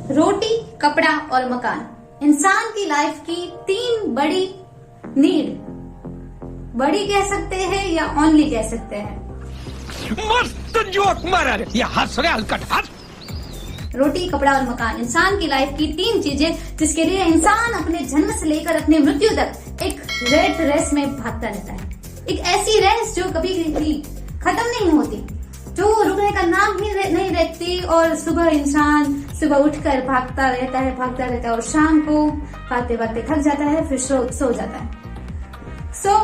रोटी, कपड़ा और मकान इंसान की लाइफ की 3 बड़ी नीड, बड़ी कह सकते हैं या ओनली कह सकते हैं। मस्त जोक मारा रे, ये हंस रहे हलकट हंस। रोटी, कपड़ा और मकान इंसान की लाइफ की 3 चीजें जिसके लिए इंसान अपने जन्म से लेकर अपने मृत्यु तक एक रेट रेस में भागता रहता है। एक ऐसी रेस जो कभी भी खत्म नहीं होती, जो रुकने का नाम ही नहीं रहती। और सुबह इंसान सुबह उठकर भागता रहता है और शाम को भागते भागते थक जाता है, फिर सो जाता है। सो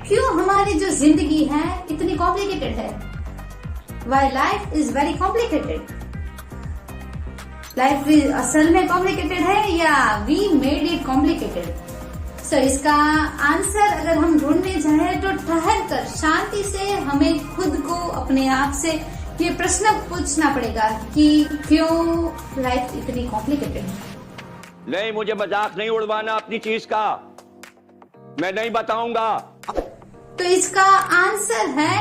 क्यों हमारी जो जिंदगी है इतनी कॉम्प्लिकेटेड है? Why life is very complicated? Life असल में कॉम्प्लिकेटेड है या वी मेड इट कॉम्प्लिकेटेड? सो इसका आंसर अगर हम ढूंढने जाए तो ठहर कर शांति से हमें खुद को, अपने आप से ये प्रश्न पूछना पड़ेगा कि क्यों लाइफ इतनी कॉम्प्लिकेटेड है। नहीं, मुझे मजाक नहीं उड़वाना अपनी चीज का, मैं नहीं बताऊंगा। तो इसका आंसर है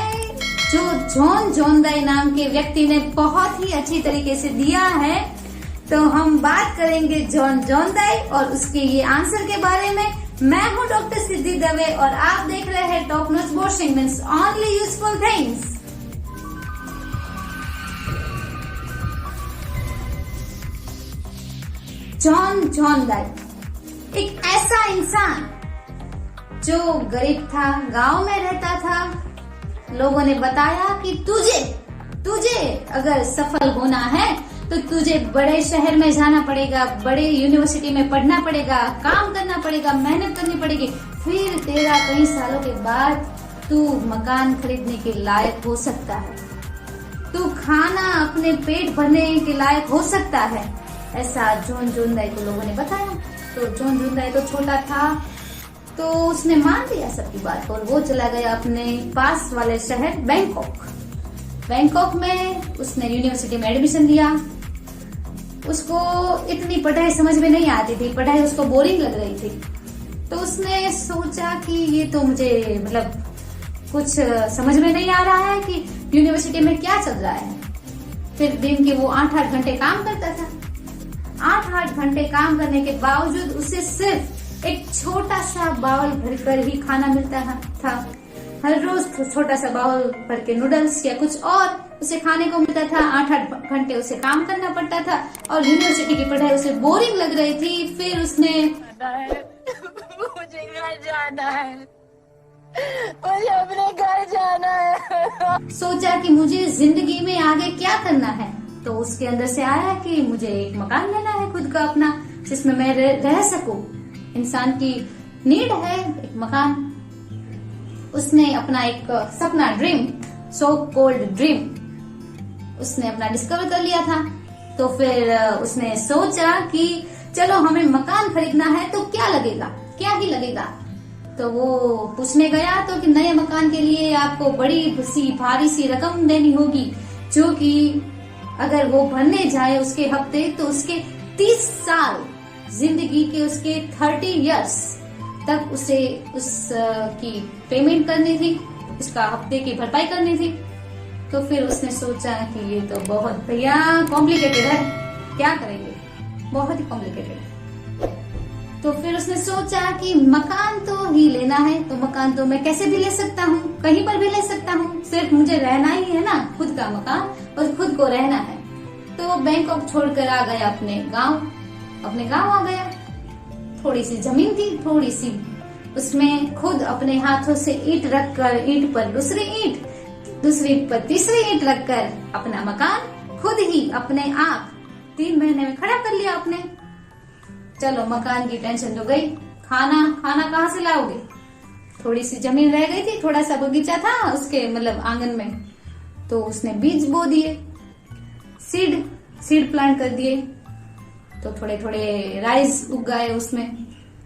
जो जॉन जोंदाई नाम के व्यक्ति ने बहुत ही अच्छी तरीके से दिया है। तो हम बात करेंगे जॉन जोंदाई और उसके ये आंसर के बारे में। मैं हूं डॉक्टर सिद्धि दवे और आप देख रहे हैं top notch washing means only useful things. John जोंदाई एक ऐसा इंसान जो गरीब था, गांव में रहता था। लोगों ने बताया कि तुझे अगर सफल होना है तो तुझे बड़े शहर में जाना पड़ेगा, बड़े यूनिवर्सिटी में पढ़ना पड़ेगा, काम करना पड़ेगा, मेहनत करनी पड़ेगी, फिर तेरा कई सालों के बाद तू मकान खरीदने के लायक हो सकता है, तू खाना अपने पेट भरने के लायक हो सकता है। ऐसा जॉन जोंदाई को लोगों ने बताया। तो जॉन जोंदाई तो छोटा था, तो उसने मान लिया सबकी बात और वो चला गया अपने पास वाले शहर बैंकॉक में। उसने यूनिवर्सिटी में एडमिशन लिया। उसको इतनी पढ़ाई समझ में नहीं आती थी, पढ़ाई उसको बोरिंग लग रही थी। तो उसने सोचा कि ये तो मुझे कुछ समझ में नहीं आ रहा है कि यूनिवर्सिटी में क्या चल रहा है। फिर दिन के वो 8-8 घंटे काम करता था। 8-8 घंटे काम करने के बावजूद उसे सिर्फ एक छोटा सा बाउल भरकर ही खाना मिलता था। हर रोज छोटा सा बाउल भर के नूडल्स या कुछ और उसे खाने को मिलता था। 8-8 घंटे उसे काम करना पड़ता था और यूनिवर्सिटी की पढ़ाई उसे बोरिंग लग रही थी। फिर उसने मुझे घर जाना है, मुझे अपने घर जाना है। सोचा कि मुझे जिंदगी में आगे क्या करना है। तो उसके अंदर से आया कि मुझे एक मकान लेना है खुद का अपना, जिसमें मैं रह सकूं। इंसान की नीड है एक मकान। उसने अपना एक सपना, ड्रीम, सो कॉल्ड ड्रीम, उसने अपना डिस्कवर कर लिया था। तो फिर उसने सोचा कि चलो हमें मकान खरीदना है तो क्या लगेगा, क्या ही लगेगा। तो वो पूछने गया तो कि नए मकान के लिए आपको बड़ी सी भारी सी रकम देनी होगी, जो कि अगर वो भरने जाए उसके हफ्ते तो उसके 30 साल जिंदगी के उसके 30 इयर्स तक उसे उसकी पेमेंट करनी थी, उसका हफ्ते की भरपाई करनी थी। तो फिर उसने सोचा कि ये तो बहुत भैया कॉम्प्लिकेटेड है, क्या करेंगे, बहुत ही कॉम्प्लिकेटेड है। तो फिर उसने सोचा कि मकान तो ही लेना है, तो मकान तो मैं कैसे भी ले सकता हूँ, कहीं पर भी ले सकता हूँ, सिर्फ मुझे रहना ही है ना, खुद का मकान और खुद को रहना है। तो बैंकॉक छोड़कर आ गया अपने गांव आ गया। थोड़ी सी जमीन थी, थोड़ी सी, उसमें खुद अपने हाथों से ईंट रखकर, ईंट पर दूसरी ईंट, दूसरी पर तीसरी ईंट रखकर अपना मकान खुद ही अपने आप 3 महीने में खड़ा कर लिया अपने। चलो मकान की टेंशन तो गई, खाना कहाँ से लाओगे। थोड़ी सी जमीन रह गई थी, थोड़ा सा बगीचा था उसके आंगन में, तो उसने बीज बो दिए, सीड प्लांट कर दिए। तो थोड़े थोड़े राइस उग गए, उसमें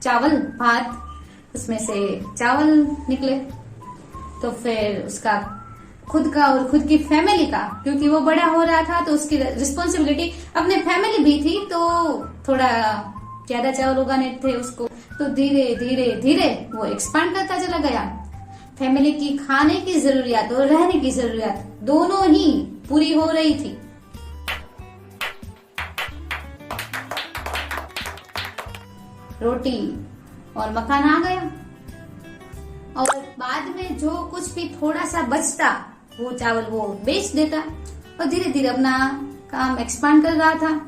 चावल, भात, उसमें से चावल निकले। तो फिर उसका खुद का और खुद की फैमिली का, क्योंकि वो बड़ा हो रहा था तो उसकी रिस्पॉन्सिबिलिटी अपने फैमिली भी थी, तो थोड़ा ज्यादा चावल उगाने थे उसको। तो धीरे धीरे धीरे वो एक्सपांड करता चला गया। फैमिली की खाने की जरूरियात और रहने की जरूरियात दोनों ही पूरी हो रही थी। रोटी और मकान आ गया। और बाद में जो कुछ भी थोड़ा सा बचता वो चावल वो बेच देता और धीरे धीरे अपना काम एक्सपांड कर रहा था।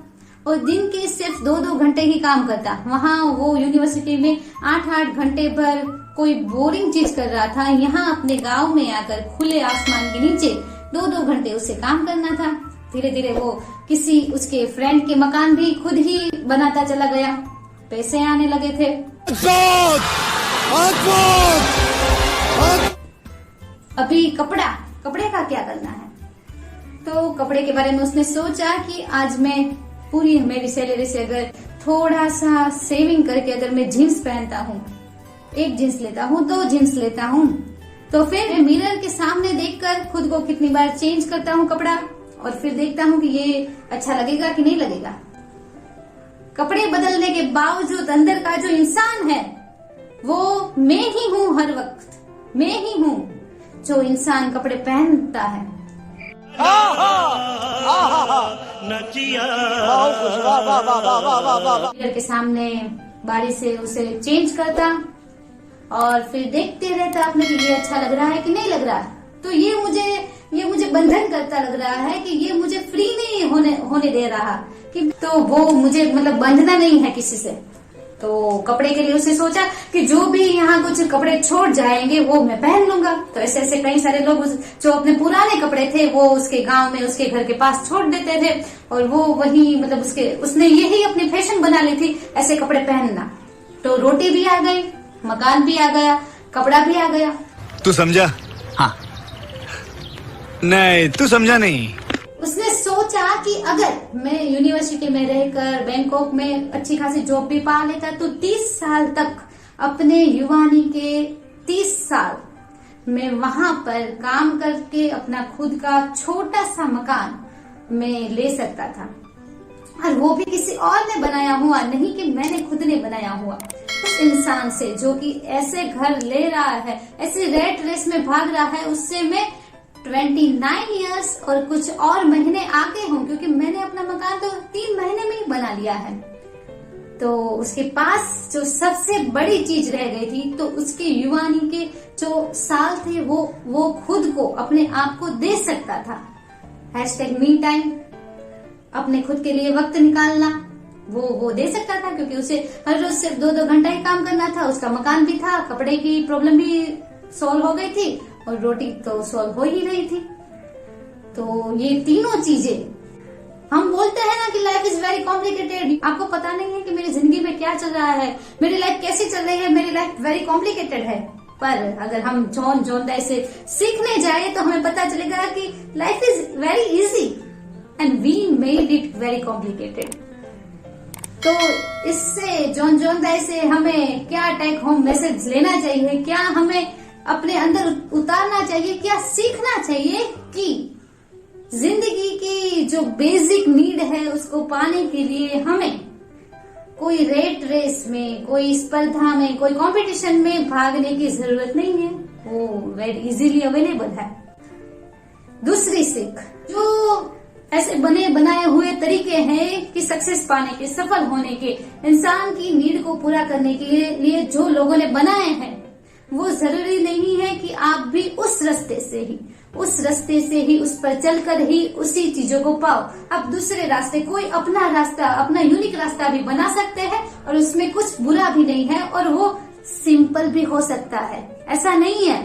और दिन के सिर्फ 2-2 घंटे ही काम करता। वहाँ वो यूनिवर्सिटी में 8-8 घंटे पर कोई बोरिंग चीज कर रहा था। यहाँ अपने गांव में आकर खुले आसमान के नीचे 2-2 घंटे उसे काम करना था। धीरे धीरे वो किसी उसके फ्रेंड के मकान भी खुद ही बनाता चला गया, पैसे आने लगे थे। अभी कपड़े का क्या करना है, तो कपड़े के बारे में उसने सोचा कि आज मैं पूरी मेरी सैलरी से अगर थोड़ा सा सेविंग करके अगर मैं जीन्स पहनता हूँ, एक जीन्स लेता हूँ, 2 जीन्स लेता हूँ, तो फिर मिरर के सामने देखकर खुद को कितनी बार चेंज करता हूँ कपड़ा और फिर देखता हूँ कि ये अच्छा लगेगा कि नहीं लगेगा। कपड़े बदलने के बावजूद अंदर का जो इंसान है वो मैं ही हूँ, हर वक्त मैं ही हूँ जो इंसान कपड़े पहनता है। मिरर के सामने बारी से उसे चेंज करता और फिर देखते रहता अपने कि ये अच्छा लग रहा है कि नहीं लग रहा। तो ये मुझे बंधन करता लग रहा है कि ये मुझे फ्री नहीं होने दे रहा, कि तो वो मुझे मतलब बंधना नहीं है किसी से। तो कपड़े के लिए उसने सोचा कि जो भी यहाँ कुछ कपड़े छोड़ जाएंगे वो मैं पहन लूंगा। तो ऐसे ऐसे कई सारे लोग जो अपने पुराने कपड़े थे वो उसके गांव में उसके घर के पास छोड़ देते थे और वो वही मतलब उसने यही अपनी फैशन बना ली थी ऐसे कपड़े पहनना। तो रोटी भी आ गई, मकान भी आ गया, कपड़ा भी आ गया। तू समझा? हाँ। नहीं, तू समझा नहीं। उसने सोचा कि अगर मैं यूनिवर्सिटी में रहकर बैंकॉक में अच्छी खासी जॉब भी पा लेता तो 30 साल तक, अपने युवानी के 30 साल मैं वहां पर काम करके अपना खुद का छोटा सा मकान मैं ले सकता था। और वो भी किसी और ने बनाया हुआ, नहीं कि मैंने खुद ने बनाया हुआ। उस इंसान से जो कि ऐसे घर ले रहा है, ऐसे रेट रेस में भाग रहा है, उससे मैं 29 इयर्स और कुछ और महीने आगे हूँ, क्योंकि मैंने अपना मकान तो 3 महीने में ही बना लिया है। तो उसके पास जो सबसे बड़ी चीज रह गई थी, तो उसके युवानी के जो साल थे वो खुद को, अपने आप को दे सकता था। #me टाइम, अपने खुद के लिए वक्त निकालना, वो दे सकता था, क्योंकि उसे हर रोज सिर्फ 2-2 घंटा ही काम करना था। उसका मकान भी था, कपड़े की प्रॉब्लम भी सॉल्व हो गई थी और रोटी तो सॉल्व हो ही रही थी। तो ये तीनों चीजें, हम बोलते हैं ना कि लाइफ इज वेरी कॉम्प्लिकेटेड। आपको पता नहीं है कि मेरी जिंदगी में क्या चल रहा है, मेरी लाइफ कैसे चल रही है, मेरी लाइफ वेरी कॉम्प्लिकेटेड है। पर अगर हम जॉन जोनदाई से सीखने जाए तो हमें पता चलेगा कि life is very easy and we made it very complicated. तो इससे जॉन जोनदाई से हमें क्या टेक होम मैसेज लेना चाहिए, क्या हमें अपने अंदर उतारना चाहिए, क्या सीखना चाहिए कि जिंदगी की जो बेसिक नीड है उसको पाने के लिए हमें कोई रेट रेस में, कोई स्पर्धा में, कोई कंपटीशन में भागने की जरूरत नहीं है, वो वेरी इजीली अवेलेबल है। दूसरी सीख, जो ऐसे बने बनाए हुए तरीके हैं कि सक्सेस पाने के, सफल होने के, इंसान की नीड को पूरा करने के लिए जो लोगों ने बनाए हैं, वो जरूरी नहीं है कि आप भी उस रास्ते से ही उस पर चलकर ही उसी चीजों को पाओ। आप दूसरे रास्ते, कोई अपना रास्ता, अपना यूनिक रास्ता भी बना सकते हैं और उसमें कुछ बुरा भी नहीं है और वो सिंपल भी हो सकता है। ऐसा नहीं है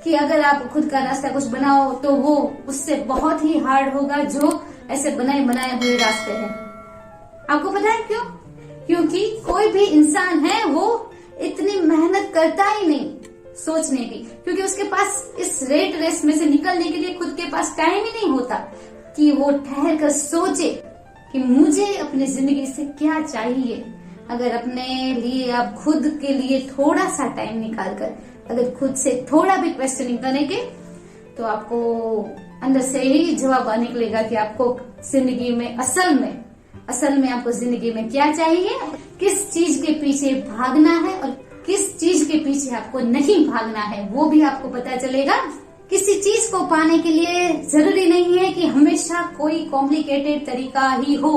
कि अगर आप खुद का रास्ता कुछ बनाओ तो वो उससे बहुत ही हार्ड होगा जो ऐसे बनाए हुए रास्ते हैं। आपको पता है क्यों? क्योंकि कोई भी इंसान है वो इतनी मेहनत करता ही नहीं सोचने की, क्योंकि उसके पास इस रेट रेस में से निकलने के लिए खुद के पास टाइम ही नहीं होता कि वो ठहर कर सोचे कि मुझे अपनी जिंदगी से क्या चाहिए। अगर अपने लिए आप खुद के लिए थोड़ा सा टाइम निकाल कर अगर खुद से थोड़ा भी क्वेश्चनिंग करेंगे तो आपको अंदर से ही जवाब निकलेगा कि आपको जिंदगी में असल में आपको जिंदगी में क्या चाहिए, किस चीज के पीछे भागना है और किस चीज के पीछे आपको नहीं भागना है, वो भी आपको पता चलेगा। किसी चीज को पाने के लिए जरूरी नहीं है कि हमेशा कोई कॉम्प्लिकेटेड तरीका ही हो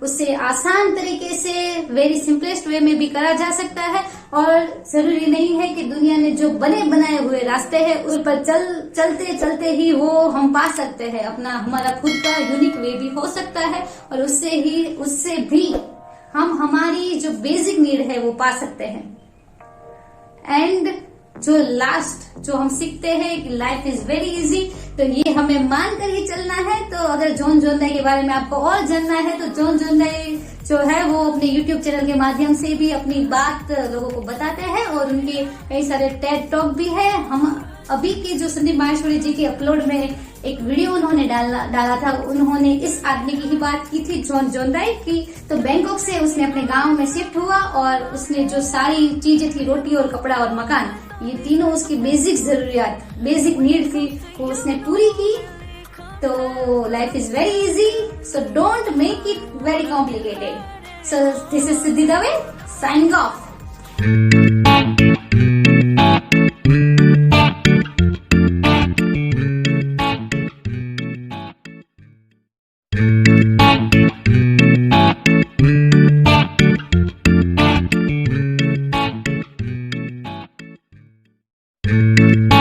उससे आसान तरीके से वेरी सिंपलेस्ट वे में भी करा जा सकता है। और जरूरी नहीं है कि दुनिया ने जो बने बनाए हुए रास्ते हैं उस पर चलते चलते ही वो हम पा सकते हैं। अपना हमारा खुद का यूनिक वे भी हो सकता है और उससे भी हम हमारी जो बेसिक नीड है वो पा सकते हैं। एंड जो लास्ट जो हम सीखते हैं कि लाइफ इज वेरी इजी, तो ये हमें मानकर ही चलना है। तो अगर जॉन जोंदाई के बारे में आपको और जानना है तो जॉन जोंदाई जो है वो अपने YouTube चैनल के माध्यम से भी अपनी बात लोगों को बताते हैं और उनके कई सारे टेड टॉक भी है। हम अभी के जो संदीप माहेश्वरी जी के अपलोड में एक वीडियो उन्होंने डाला था, उन्होंने इस आदमी की ही बात की थी, जॉन जोंदाई की। तो बैंकॉक से उसने अपने गांव में शिफ्ट हुआ और उसने जो सारी चीजें थी, रोटी और कपड़ा और मकान, ये तीनों उसकी बेसिक जरूरियात, बेसिक नीड थी, वो उसने पूरी की। तो life is very easy, so don't make it very complicated. So this is Siddhi Dave signing off. Thank you.